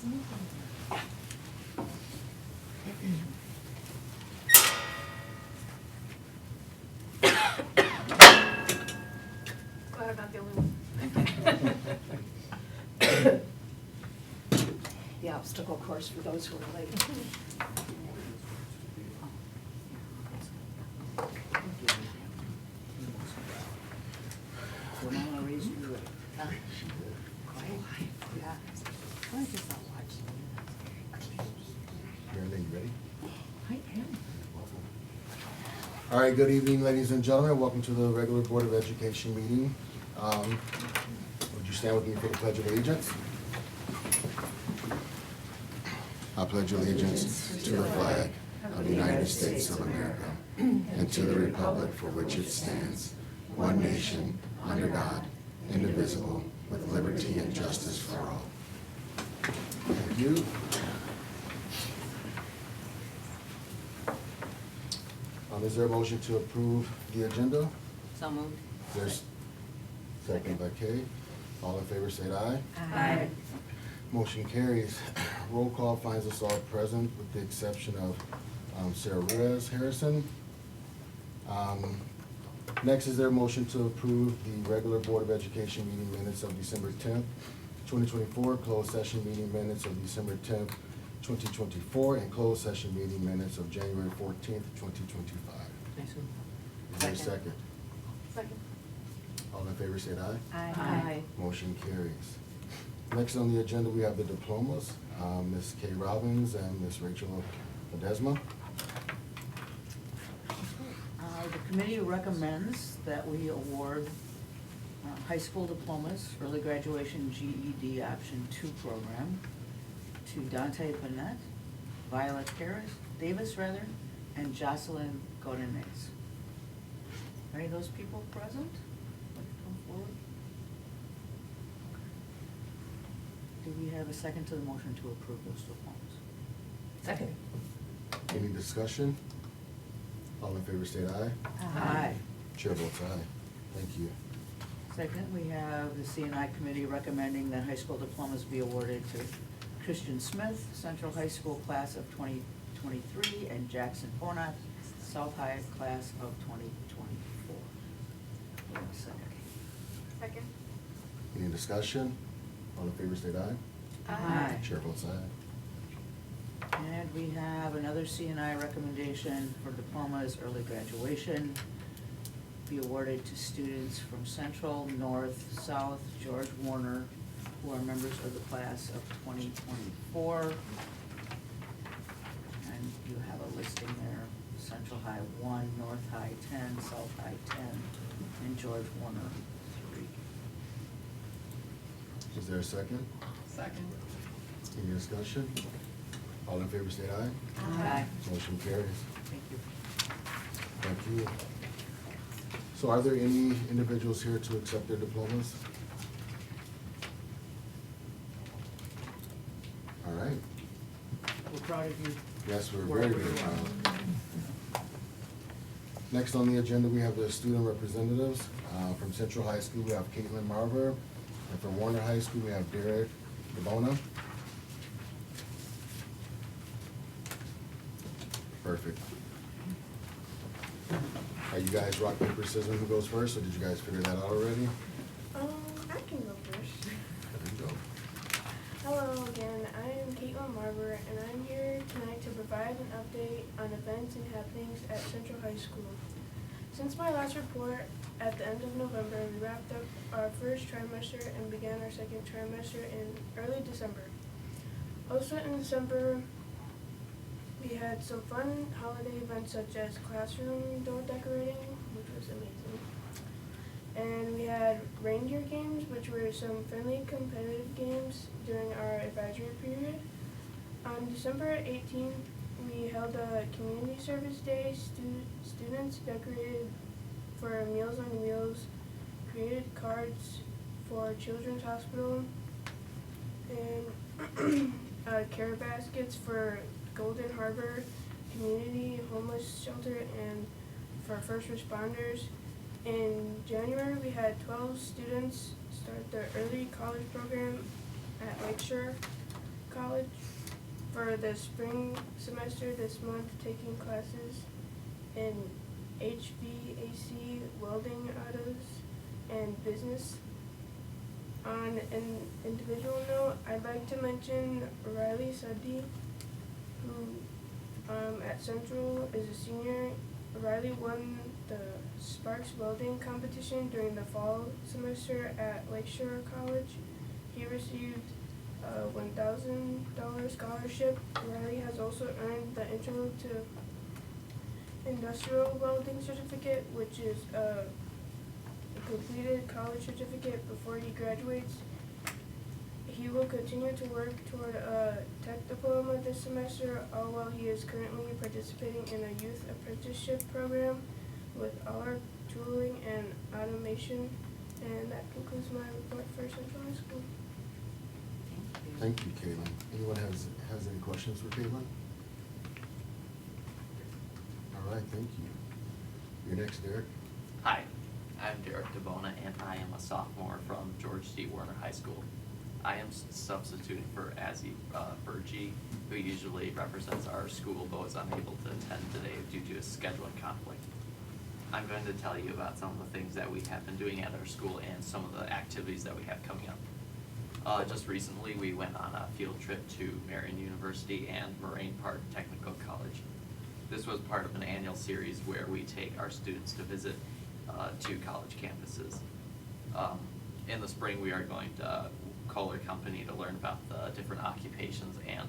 Glad I'm not the only one. The obstacle course for those who are late. Ramona raised you right. Huh? Quiet? Yeah. I just not watch. Marilyn, you ready? I am. All right, good evening, ladies and gentlemen. Welcome to the regular Board of Education meeting. Would you stand with me for the Pledge of Allegiance? I pledge allegiance to the flag of the United States of America and to the republic for which it stands, one nation, under God, indivisible, with liberty and justice for all. Thank you. Is there a motion to approve the agenda? So moved. There's second by Kay. All in favor, say aye. Aye. Motion carries. Roll call finds us all present with the exception of Sarah Reyes Harrison. Next, is there a motion to approve the regular Board of Education meeting minutes of December 10th, 2024, closed session meeting minutes of December 10th, 2024, and closed session meeting minutes of January 14th, 2025. Is there a second? Second. All in favor, say aye. Aye. Motion carries. Next on the agenda, we have the diplomas, Ms. Kay Robbins and Ms. Rachel Ledesma. The committee recommends that we award high school diplomas, early graduation GED Option 2 program to Dante Bennett, Violet Davis, and Jocelyn Godinez. Are any of those people present? Like to come forward? Do we have a second to the motion to approve those diplomas? Second. Any discussion? All in favor, state aye. Aye. Chair votes aye. Thank you. Second, we have the C&I committee recommending that high school diplomas be awarded to Christian Smith, Central High School class of 2023, and Jackson Ponat, South High class of 2024. Second. Second. Any discussion? All in favor, state aye. Aye. Chair votes aye. And we have another C&I recommendation for diplomas, early graduation, be awarded to students from Central, North, South, George Warner, who are members of the class of 2024. And you have a listing there, Central High 1, North High 10, South High 10, and George Warner 3. Is there a second? Second. Any discussion? All in favor, state aye. Aye. Motion carries. Thank you. Thank you. So are there any individuals here to accept their diplomas? All right. We're proud of you. Yes, we're Wherever very, very you are. proud. Next on the agenda, we have the student representatives. From Central High School, we have Caitlin Marver. And from Warner High School, we have Derek DeBona. Perfect. Are you guys rock, paper, scissors, who goes first, or did you guys figure that out already? I can go first. There you go. Hello again, I am Caitlin Marver, and I'm here tonight to provide an update on events and happenings at Central High School. Since my last report at the end of November, we wrapped up our first trimester and began our second trimester in early December. Also in December, we had some fun holiday events such as classroom door decorating, which was amazing. And we had reindeer games, which were some friendly competitive games during our advisory period. On December 18th, we held a community service day. Students decorated for Meals on Wheels, created cards for Children's Hospital, and care baskets for Golden Harbor Community Homeless Shelter and for first responders. In January, we had 12 students start their early college program at Lakeshore. College for the spring semester this month, taking classes in HVAC, welding, autos, and business. On an individual note, I'd like to mention Riley SASD, who at Central is a senior. Riley won the Sparks welding competition during the fall semester at Lakeshore College. He received a $1,000 scholarship. Riley has also earned the Intro to Industrial Welding certificate, which is a completed college certificate before he graduates. He will continue to work toward a tech diploma this semester, all while he is currently participating in a youth apprenticeship program with all our tooling and automation. And that concludes my report for Central High School. Thank you, Caitlin. Anyone has any questions for Caitlin? All right, thank you. You're next, Derek. Hi, I'm Derek DeBona, and I am a sophomore from George C. Warner High School. I am substituting for Azzy Bergie, who usually represents our school but was unable to attend today due to a scheduling conflict. I'm going to tell you about some of the things that we have been doing at our school and some of the activities that we have coming up. Just recently, we went on a field trip to Marion University and Moraine Park Technical College. This was part of an annual series where we take our students to visit two college campuses. In the spring, we are going to Kohler Company to learn about the different occupations and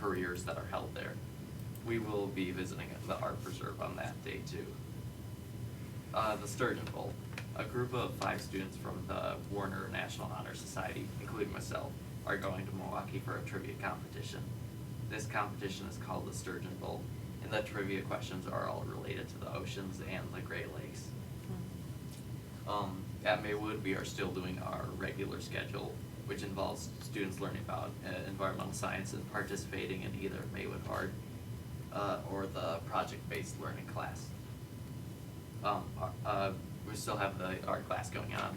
careers that are held there. We will be visiting the Art Preserve on that day too. The Sturgeon Bowl. A group of 5 students from the Warner National Honor Society, including myself, are going to Milwaukee for a trivia competition. This competition is called the Sturgeon Bowl, and the trivia questions are all related to the oceans and the Great Lakes. At Maywood, we are still doing our regular schedule, which involves students learning about environmental science and participating in either Maywood Art or the project-based learning class. We still have the art class going on.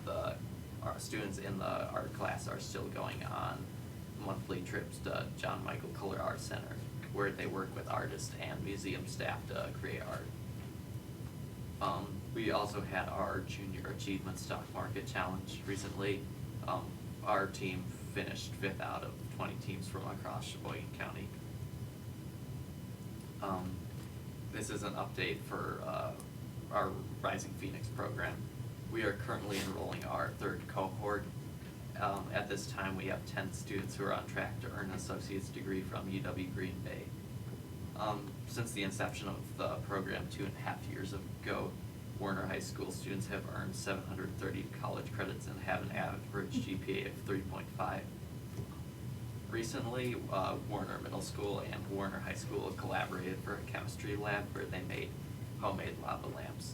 Our students in the art class are still going on monthly trips to John Michael Color Art Center, where they work with artists and museum staff to create art. We also had our Junior Achievement Stock Market Challenge recently. Our team finished 5th out of 20 teams from across Sheboygan County. This is an update for our Rising Phoenix program. We are currently enrolling our 3rd cohort. At this time, we have 10 students who are on track to earn an associate's degree from UW Green Bay. Since the inception of the program 2.5 years ago, Warner High School students have earned 730 college credits and have an average GPA of 3.5. Recently, Warner Middle School and Warner High School collaborated for a chemistry lab where they made homemade lava lamps.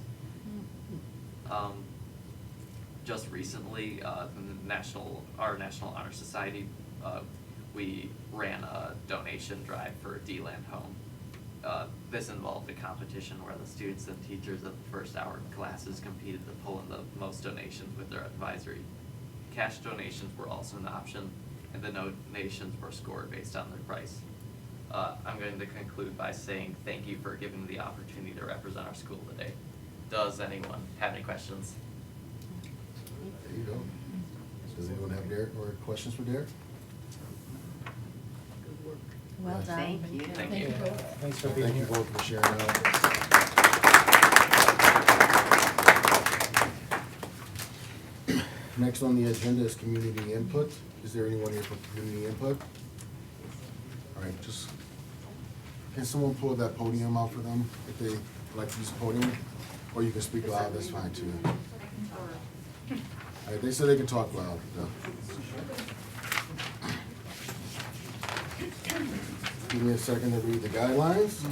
Just recently, our National Honor Society, we ran a donation drive for D-Land Home. This involved a competition where the students and teachers of the first hour classes competed to pull in the most donations with their advisory. Cash donations were also an option, and the donations were scored based on their price. I'm going to conclude by saying thank you for giving me the opportunity to represent our school today. Does anyone have any questions? There you go. Does anyone have Derek or questions for Derek? Good work. Well done. Thank you. Thank you. Thanks for being Thank you here. both for sharing that. Next on the agenda is community input. Is there anyone here for community input? All right, just, can someone pull that podium out for them if they like to use the podium? Or you can speak loud, that's fine too. All right, they said they can talk loud. Give me a second to read the guidelines.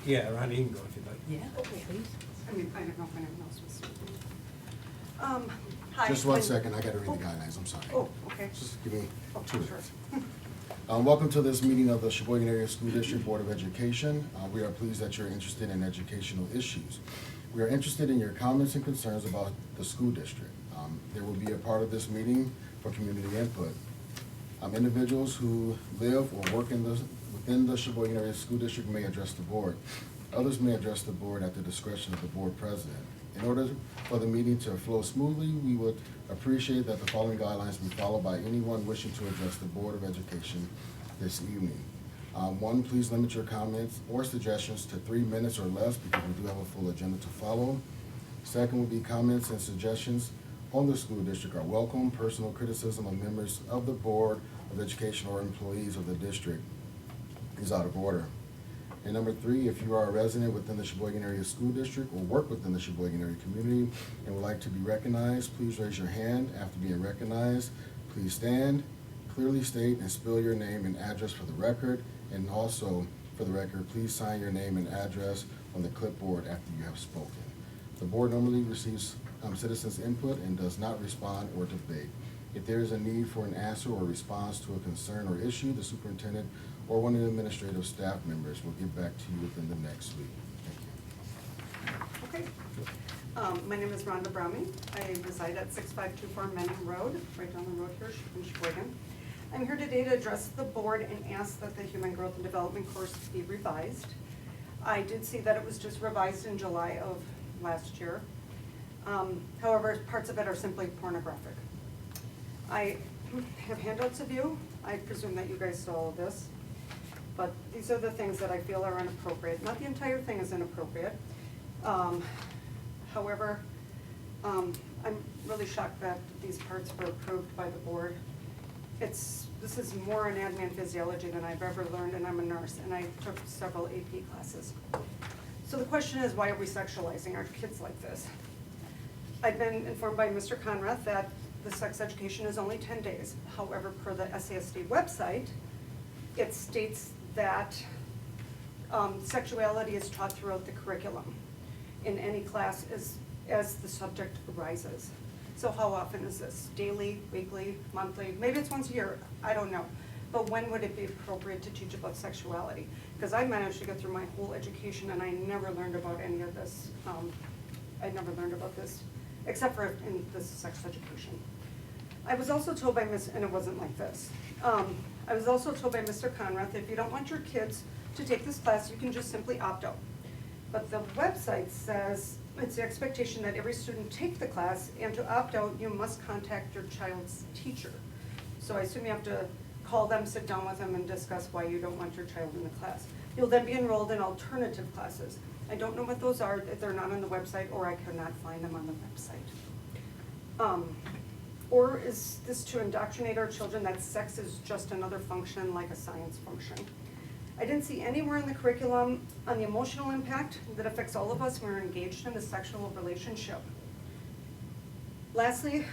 Yeah, Ronnie, you can go if you'd like. Yeah, please. I mean, I don't know if anyone else was speaking. Hi. Just one second, I gotta read the guidelines, I'm sorry. Oh, okay. Just give me Oh, 2 sure. minutes. Welcome to this meeting of the Sheboygan Area School District Board of Education. We are pleased that you're interested in educational issues. We are interested in your comments and concerns about the school district. There will be a part of this meeting for community input. Individuals who live or work within the Sheboygan Area School District may address the board. Others may address the board at the discretion of the board president. In order for the meeting to flow smoothly, we would appreciate that the following guidelines be followed by anyone wishing to address the Board of Education this evening. One, please limit your comments or suggestions to 3 minutes or less because we do have a full agenda to follow. Second would be comments and suggestions on the school district are welcome. Personal criticism of members of the Board of Education or employees of the district is out of order. And number 3, if you are a resident within the Sheboygan Area School District or work within the Sheboygan Area community and would like to be recognized, please raise your hand. After being recognized, please stand, clearly state and spell your name and address for the record. And also, for the record, please sign your name and address on the clipboard after you have spoken. The board normally receives citizens' input and does not respond or debate. If there is a need for an answer or response to a concern or issue, the superintendent or one of the administrative staff members will get back to you within the next week. Thank you. Okay. My name is Rhonda Browning. I reside at 6524 Manning Road, right down the road here in Sheboygan. I'm here today to address the board and ask that the Human Growth and Development course be revised. I did see that it was just revised in July of last year. However, parts of it are simply pornographic. I have handouts of you. I presume that you guys saw all of this. But these are the things that I feel are inappropriate. Not the entire thing is inappropriate. However, I'm really shocked that these parts were approved by the board. This is more anatomy and physiology than I've ever learned, and I'm a nurse, and I took several AP classes. So the question is, why are we sexualizing our kids like this? I've been informed by Mr. Conrath that the sex education is only 10 days. However, per the SASD website, it states that sexuality is taught throughout the curriculum in any class as the subject arises. So how often is this? Daily, weekly, monthly? Maybe it's once a year, I don't know. But when would it be appropriate to teach about sexuality? Because I managed to get through my whole education and I never learned about any of this. I never learned about this, except for in this sex education. I was also told by and it wasn't like this. I was also told by Mr. Conrath, if you don't want your kids to take this class, you can just simply opt out. But the website says it's the expectation that every student take the class, and to opt out, you must contact your child's teacher. So I assume you have to call them, sit down with them, and discuss why you don't want your child in the class. You'll then be enrolled in alternative classes. I don't know what those are, if they're not on the website, or I cannot find them on the website. Or is this to indoctrinate our children that sex is just another function like a science function? I didn't see anywhere in the curriculum on the emotional impact that affects all of us when we're engaged in a sexual relationship. Lastly,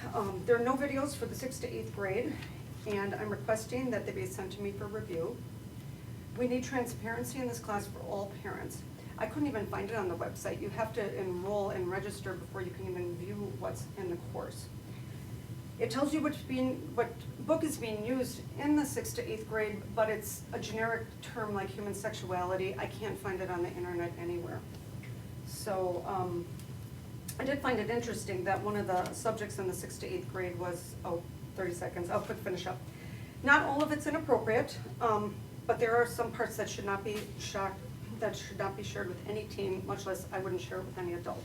there are no videos for the 6th to 8th grade, and I'm requesting that they be sent to me for review. We need transparency in this class for all parents. I couldn't even find it on the website. You have to enroll and register before you can even view what's in the course. It tells you what book is being used in the 6th to 8th grade, but it's a generic term like human sexuality. I can't find it on the internet anywhere. So I did find it interesting that one of the subjects in the 6th to 8th grade was, 30 seconds, I'll quick finish up. Not all of it's inappropriate, but there are some parts that should not be shared with any teen, much less I wouldn't share it with any adult.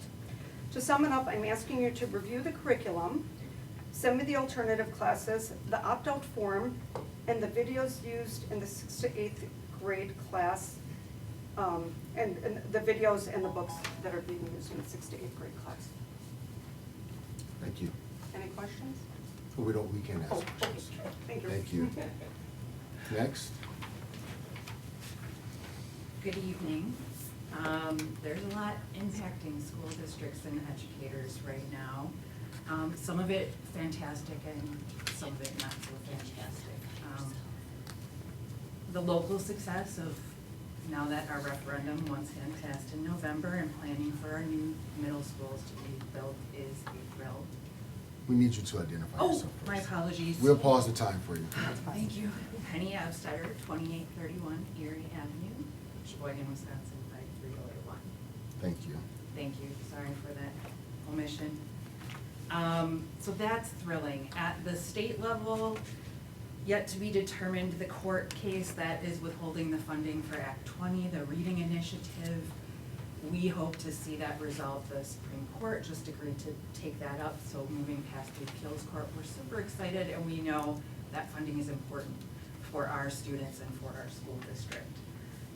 To sum it up, I'm asking you to review the curriculum, send me the alternative classes, the opt-out form, and the videos used in the 6th to 8th grade class, and the videos and the books that are being used in the 6th to 8th grade class. Thank you. Any questions? We can ask questions. Okay. Thank you. Thank you. Next. Good evening. There's a lot impacting school districts and educators right now. Some of it fantastic and some of it not so fantastic. The local success of now that our referendum once again passed in November and planning for our new middle schools to be built is a thrill. We need you to identify yourself first. My apologies. We'll pause the time for you. Thank you. Penny Abstetter, 2831 Erie Avenue, Sheboygan, Wisconsin, 53081. Thank you. Thank you. Sorry for that omission. So that's thrilling. At the state level, yet to be determined, the court case that is withholding the funding for Act 20, the reading initiative. We hope to see that resolved. The Supreme Court just agreed to take that up, so moving past the appeals court, we're super excited, and we know that funding is important for our students and for our school district.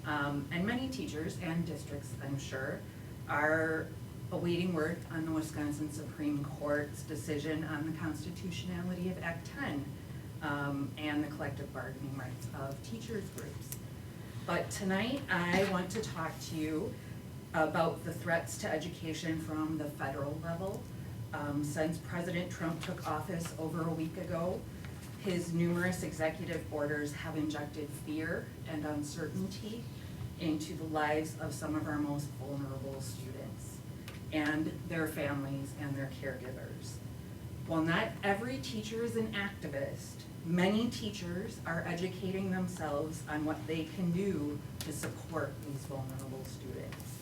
And many teachers and districts, I'm sure, are awaiting word on the Wisconsin Supreme Court's decision on the constitutionality of Act 10 and the collective bargaining rights of teachers groups. But tonight, I want to talk to you about the threats to education from the federal level. Since President Trump took office over a week ago, his numerous executive orders have injected fear and uncertainty into the lives of some of our most vulnerable students and their families and their caregivers. While not every teacher is an activist, many teachers are educating themselves on what they can do to support these vulnerable students.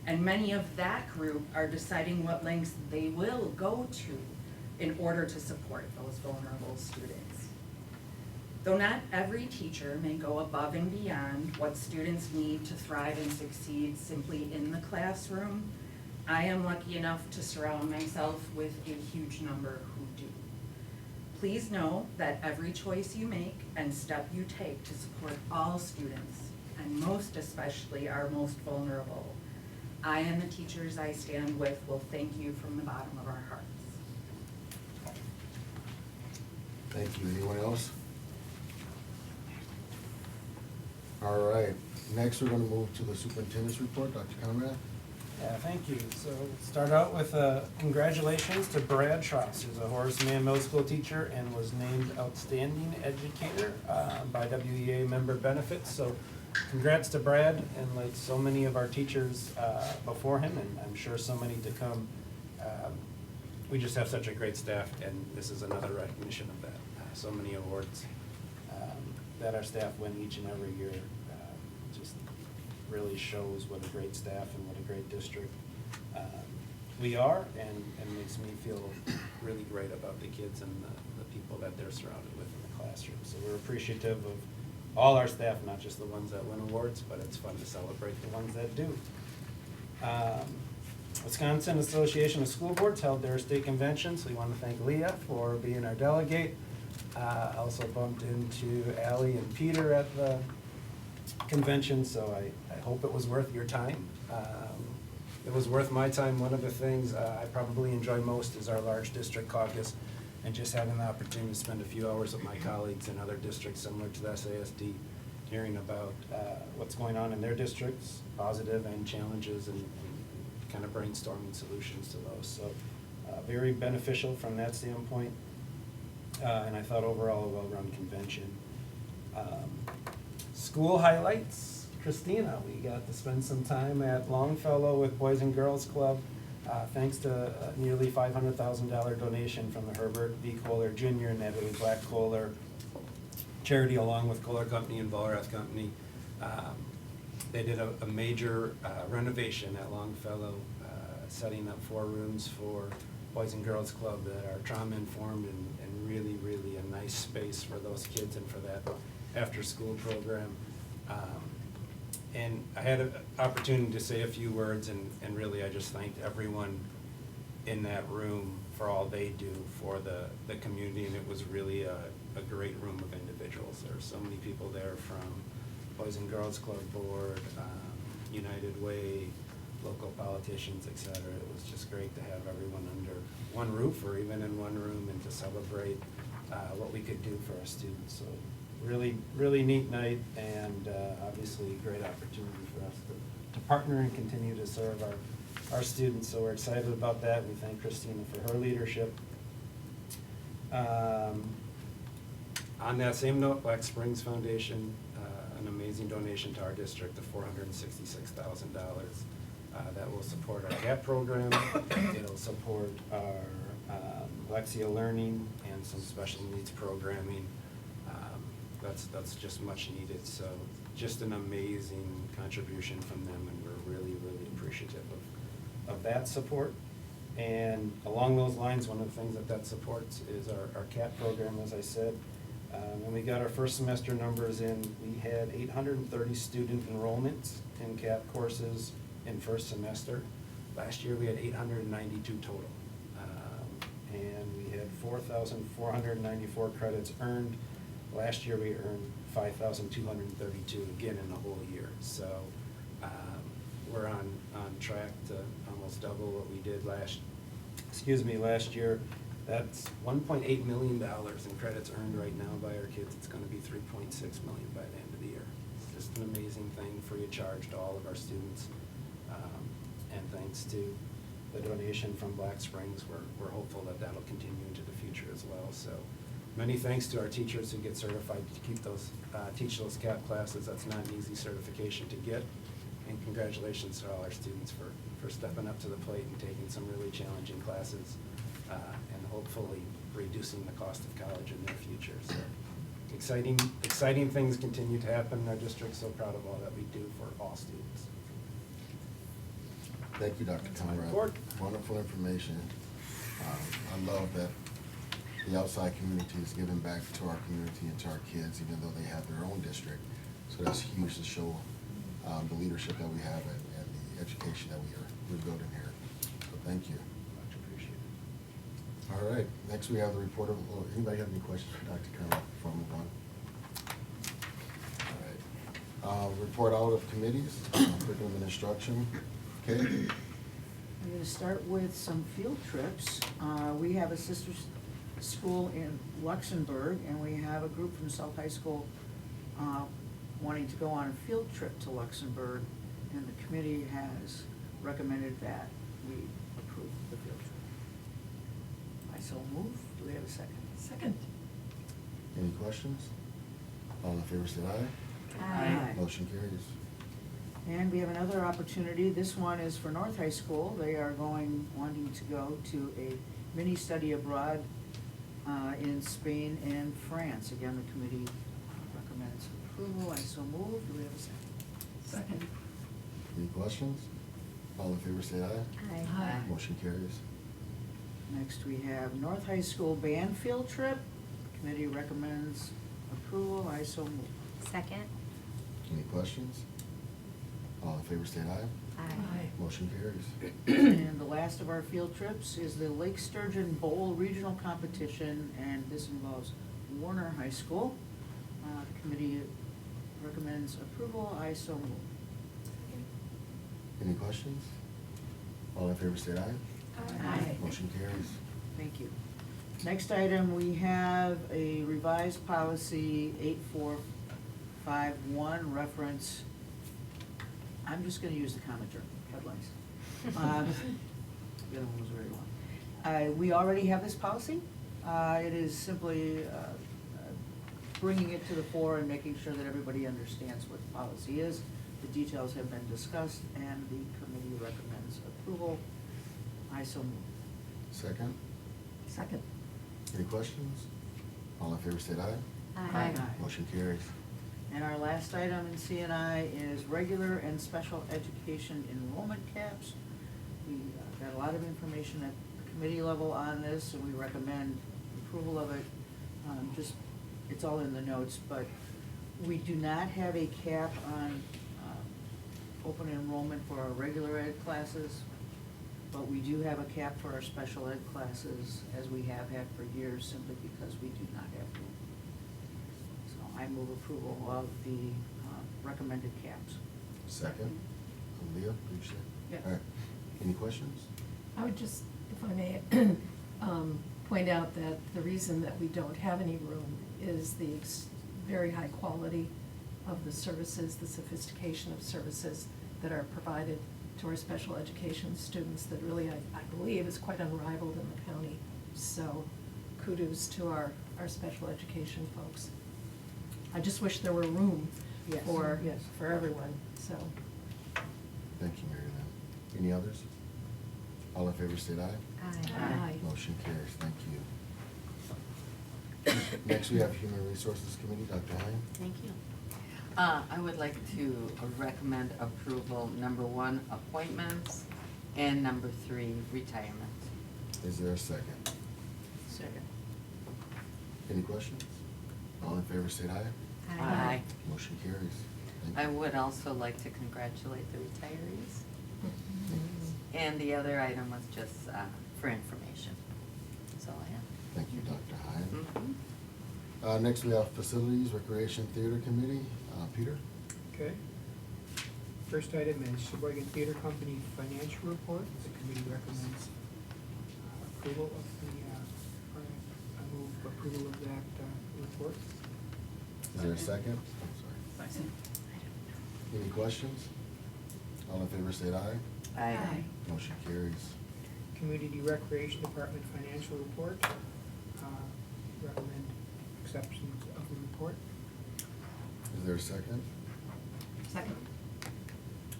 And many of that group are deciding what lengths they will go to in order to support those vulnerable students. Though not every teacher may go above and beyond what students need to thrive and succeed simply in the classroom, I am lucky enough to surround myself with a huge number who do. Please know that every choice you make and step you take to support all students, and most especially our most vulnerable, I and the teachers I stand with will thank you from the bottom of our hearts. Thank you. Anyone else? All right, next we're gonna move to the superintendent's report. Dr. Conrad? Yeah, thank you. So start out with congratulations to Brad Schross, who's a Horace Mann Middle School teacher and was named Outstanding Educator by WEA Member Benefits. So congrats to Brad, and like so many of our teachers before him, and I'm sure so many to come. We just have such a great staff, and this is another recognition of that. So many awards that our staff win each and every year just really shows what a great staff and what a great district we are, and makes me feel really great about the kids and the people that they're surrounded with in the classroom. So we're appreciative of all our staff, not just the ones that win awards, but it's fun to celebrate the ones that do. Wisconsin Association of School Boards held their state convention, so we want to thank Leah for being our delegate. Also bumped into Allie and Peter at the convention, so I hope it was worth your time. It was worth my time. One of the things I probably enjoy most is our large district caucus, and just having the opportunity to spend a few hours with my colleagues in other districts similar to the SASD, hearing about what's going on in their districts, positive and challenges, and kind of brainstorming solutions to those. So very beneficial from that standpoint, and I thought overall a well-run convention. School highlights, Christina, we got to spend some time at Longfellow with Boys and Girls Club, thanks to a nearly $500,000 donation from the Herbert V. Kohler Jr. and Natalie Black Kohler charity, along with Kohler Company and Vollrath Company. They did a major renovation at Longfellow, setting up 4 rooms for Boys and Girls Club that are trauma-informed and really, really a nice space for those kids and for that after-school program. And I had an opportunity to say a few words, and really I just thanked everyone in that room for all they do for the community, and it was really a great room of individuals. There were so many people there from Boys and Girls Club Board, United Way, local politicians, et cetera. It was just great to have everyone under one roof or even in one room, and to celebrate what we could do for our students. So really, really neat night, and obviously a great opportunity for us to partner and continue to serve our students. So we're excited about that. We thank Christina for her leadership. On that same note, Black Springs Foundation, an amazing donation to our district of $466,000 that will support our GAP program. It'll support our Lexia Learning and some special needs programming. That's just much needed. So just an amazing contribution from them, and we're really, really appreciative of that support. And along those lines, one of the things that supports is our CAP program, as I said. When we got our first semester numbers in, we had 830 student enrollments in CAP courses in first semester. Last year, we had 892 total. And we had 4,494 credits earned. Last year, we earned 5,232 again in the whole year. So we're on track to almost double what we did last year. That's $1.8 million in credits earned right now by our kids. It's gonna be $3.6 million by the end of the year. It's just an amazing thing, free of charge to all of our students. And thanks to the donation from Black Springs, we're hopeful that that'll continue into the future as well. So many thanks to our teachers who get certified to keep those, teach those CAP classes. That's not an easy certification to get. And congratulations to all our students for stepping up to the plate and taking some really challenging classes, and hopefully reducing the cost of college in their future. So exciting things continue to happen in our district. So proud of all that we do for all students. Thank you, Dr. That's my Conrad. report. Wonderful information. I love that the outside community is giving back to our community and to our kids, even though they have their own district. So that's huge to show the leadership that we have and the education that we're building here. So thank you. Much appreciated. All right, next we have the report of, anybody have any questions for Dr. Conrad before we move on? All right. Report out of committees, curriculum and instruction. Okay. I'm going to start with some field trips. We have a sister school in Luxembourg, and we have a group from South High School wanting to go on a field trip to Luxembourg, and the committee has recommended that we approve the field trip. I so move. Do we have a second? Second. Any questions? All in favor, say aye. Aye. Motion carries. And we have another opportunity. This one is for North High School. They are wanting to go to a mini study abroad in Spain and France. Again, the committee recommends approval. I so move. Do we have a second? Second. Any questions? All in favor, say aye. Aye. Motion carries. Next, we have North High School band field trip. Committee recommends approval. I so move. Second. Any questions? All in favor, say aye. Aye. Motion carries. And the last of our field trips is the Lake Sturgeon Bowl Regional Competition, and this involves Warner High School. Committee recommends approval. I so move. Any questions? All in favor, say aye. Aye. Motion carries. Thank you. Next item, we have a revised policy 8451 reference. I'm just gonna use the common term, headlines. The other one was very long. We already have this policy. It is simply bringing it to the fore and making sure that everybody understands what the policy is. The details have been discussed, and the committee recommends approval. I so move. Second. Second. Any questions? All in favor, say aye. Aye. Motion carries. And our last item in CNI is regular and special education enrollment caps. We got a lot of information at the committee level on this, and we recommend approval of it. It's all in the notes, but we do not have a cap on open enrollment for our regular ed classes, but we do have a cap for our special ed classes, as we have had for years, simply because we do not have room. So I move approval of the recommended caps. Second. Leah, please say. Yeah. All right. Any questions? I would just, if I may, point out that the reason that we don't have any room is the very high quality of the services, the sophistication of services that are provided to our special education students that really, I believe, is quite unrivaled in the county. So kudos to our special education folks. I just wish there were room Yes. for Yes. everyone, so. Thank you, Mary Lynn. Any others? All in favor, say aye. Aye. Motion carries. Thank you. Next, we have Human Resources Committee, Dr. Hine. Thank you. I would like to recommend approval, number 1, appointments, and number 3, retirement. Is there a second? Second. Any questions? All in favor, state aye. Aye. Motion carries. Thank I you. would also like to congratulate the retirees. And the other item was just for information. That's all I have. Thank you, Dr. Hyde. Mhm. Next, we have Facilities, Recreation, Theater Committee. Peter? Okay. First item is Sheboygan Theater Company financial report. The committee recommends approval of or I move approval of that report. Is there a second? I'm sorry. Any questions? All in favor, state aye. Aye. Motion carries. Community Recreation Department financial report. Recommend acceptance of the report. Is there a second? Second.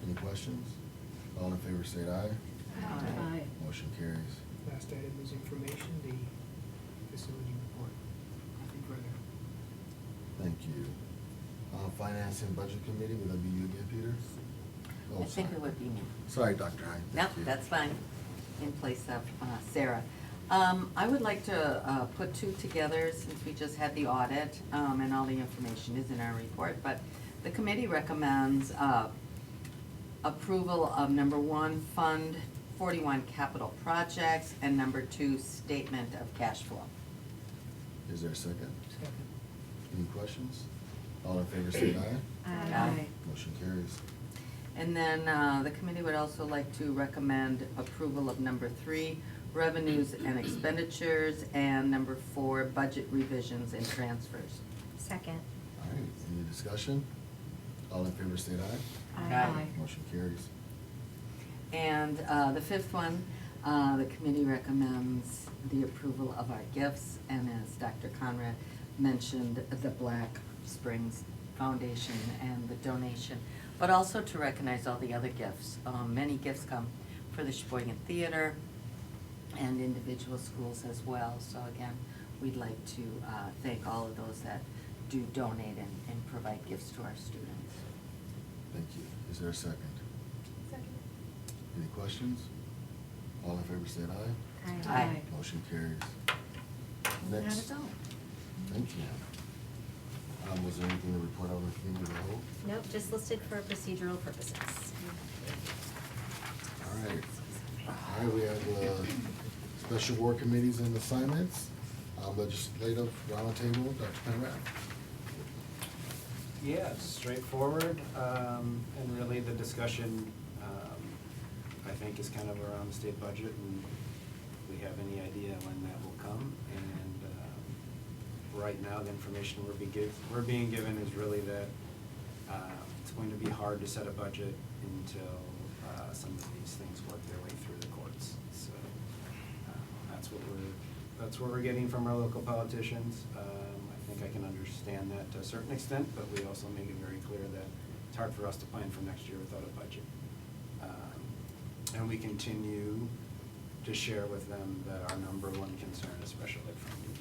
Any questions? All in favor, state aye. Aye. Motion carries. Last item is information, the facility report. Nothing further. Thank you. Finance and Budget Committee, would that be you again, Peter? Oh, I think sorry. it would be me. Sorry, Dr. Hyde. No, Thank you. that's fine, in place of Sarah. I would like to put two together since we just had the audit, and all the information is in our report, but the committee recommends approval of number 1, Fund 41 capital projects, and number 2, statement of cash flow. Is there a second? Second. Any questions? All in favor, state aye. Aye. Motion carries. And then the committee would also like to recommend approval of number 3, revenues and expenditures, and number 4, budget revisions and transfers. Second. All right, any discussion? All in favor, state aye. Aye. Motion carries. And the 5th one, the committee recommends the approval of our gifts, and as Dr. Conrad mentioned, the Black Springs Foundation and the donation, but also to recognize all the other gifts. Many gifts come for the Sheboygan Theater and individual schools as well. So again, we'd like to thank all of those that do donate and provide gifts to our students. Thank you. Is there a second? Second. Any questions? All in favor, state aye. Aye. Motion carries. That Next. is all. Thank you. Was there anything to report on the committee of the whole? Nope, just listed for procedural purposes. All right. All right, we have special board committees and assignments. Legislative roundtable, Dr. Conrad. Yeah, it's straightforward, and really the discussion, I think, is kind of around the state budget, and if we have any idea when that will come. And right now, the information we're being given is really that it's going to be hard to set a budget until some of these things work their way through the courts. So that's what we're getting from our local politicians. I think I can understand that to a certain extent, but we also make it very clear that it's hard for us to plan for next year without a budget. And we continue to share with them that our number 1 concern is special ed funding.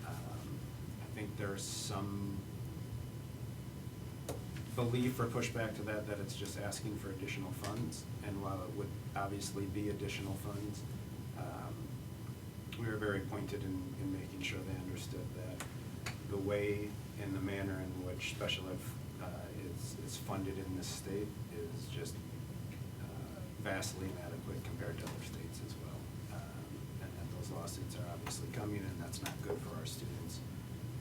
I think there's some belief or pushback to that it's just asking for additional funds. And while it would obviously be additional funds, we were very pointed in making sure they understood that the way and the manner in which special ed is funded in this state is just vastly inadequate compared to other states as well. And that those lawsuits are obviously coming, and that's not good for our students.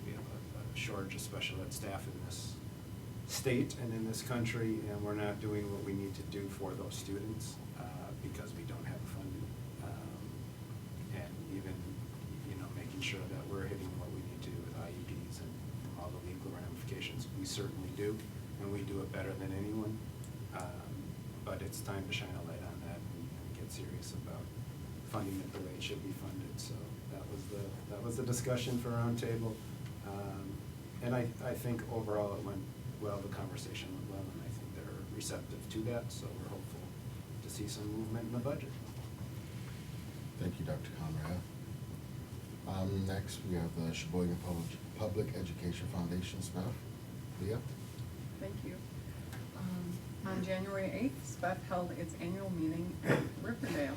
We have a shortage of special ed staff in this state and in this country, and we're not doing what we need to do for those students because we don't have the funding. And even, making sure that we're hitting what we need to do with IEPs and all the legal ramifications. We certainly do, and we do it better than anyone. But it's time to shine a light on that and get serious about funding it the way it should be funded. So that was the discussion for Roundtable. And I think overall it went well, the conversation went well, and I think they're receptive to that, so we're hopeful to see some movement in the budget. Thank you, Dr. Conrad. Next, we have the Sheboygan Public Education Foundation staff. Leah? Thank you. On January 8th, SPEF held its annual meeting at Riverdale.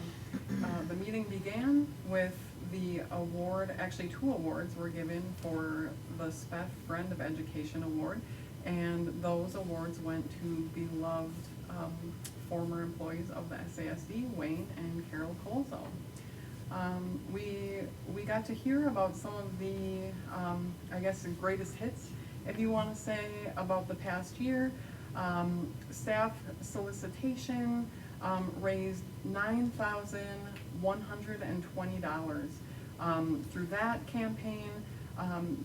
The meeting began with the award, actually 2 awards were given for the SPEF Friend of Education Award, and those awards went to beloved former employees of the SASD, Wayne and Carol Colzo. We got to hear about some of the, I guess, the greatest hits, if you want to say, about the past year. Staff solicitation raised $9,120. Through that campaign,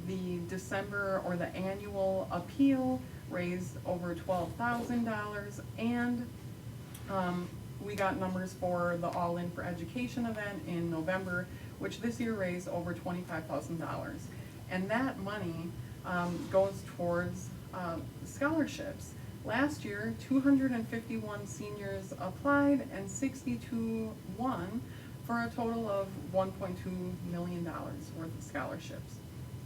the December or the annual appeal raised over $12,000, and we got numbers for the All In for Education event in November, which this year raised over $25,000. And that money goes towards scholarships. Last year, 251 seniors applied and 62 won, for a total of $1.2 million worth of scholarships.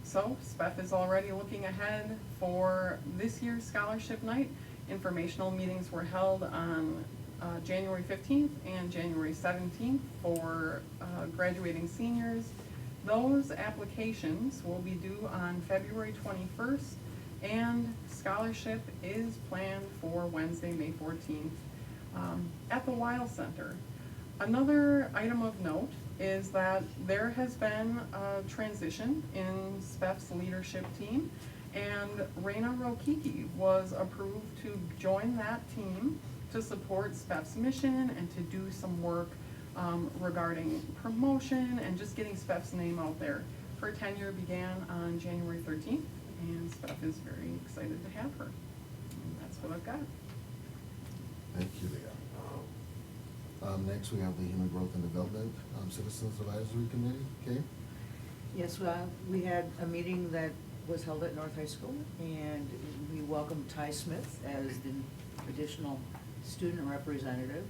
So SPEF is already looking ahead for this year's scholarship night. Informational meetings were held on January 15th and January 17th for graduating seniors. Those applications will be due on February 21st, and scholarship is planned for Wednesday, May 14th at the Weil Center. Another item of note is that there has been a transition in SPEF's leadership team, and Raina Rokiki was approved to join that team to support SPEF's mission and to do some work regarding promotion and just getting SPEF's name out there. Her tenure began on January 13th, and SPEF is very excited to have her. And that's what I've got. Thank you, Leah. Next, we have the Human Growth and Development Citizens Advisory Committee. Kay? Yes, we had a meeting that was held at North High School, and we welcomed Ty Smith as the additional student representative.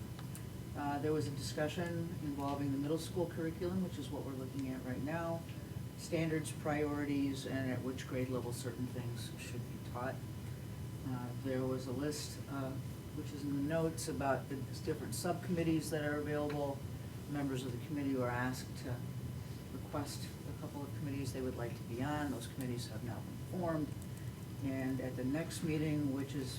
There was a discussion involving the middle school curriculum, which is what we're looking at right now, standards, priorities, and at which grade level certain things should be taught. There was a list, which is in the notes, about the different subcommittees that are available. Members of the committee were asked to request a couple of committees they would like to be on. Those committees have now been formed. And at the next meeting, which is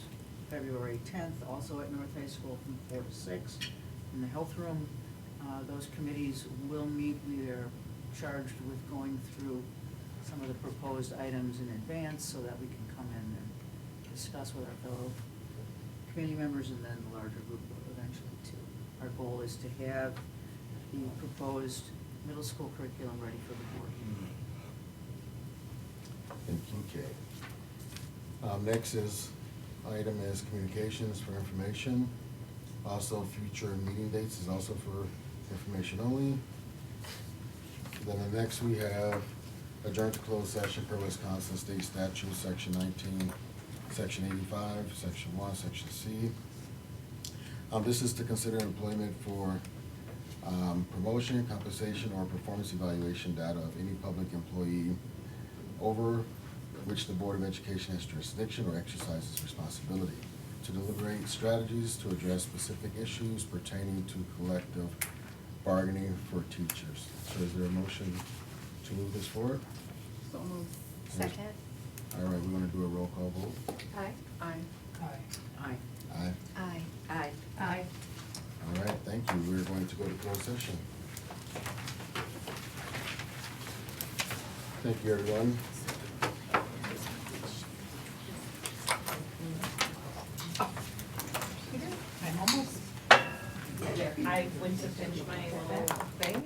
February 10th, also at North High School from 4 to 6 in the health room, those committees will meet. We are charged with going through some of the proposed items in advance so that we can come in and discuss with our fellow committee members and then the larger group eventually too. Our goal is to have the proposed middle school curriculum ready for the board meeting. Thank you, Kay. Next item is communications for information. Also, future meeting dates is also for information only. Then the next we have adjourn to closed session per Wisconsin State Statute, Section 19, Section 85, Section 1, Section C. This is to consider employment for promotion, compensation, or performance evaluation data of any public employee over which the Board of Education has jurisdiction or exercises responsibility, to deliberate strategies to address specific issues pertaining to collective bargaining for teachers. So is there a motion to move this forward? So moved. Second. All right, we want to do a roll call vote. Aye. Aye. Aye. Aye. Aye. Aye. Aye. Aye. All right, thank you. We're going to go to closed session. Thank you, everyone. I'm almost there. I went to finish my little thing.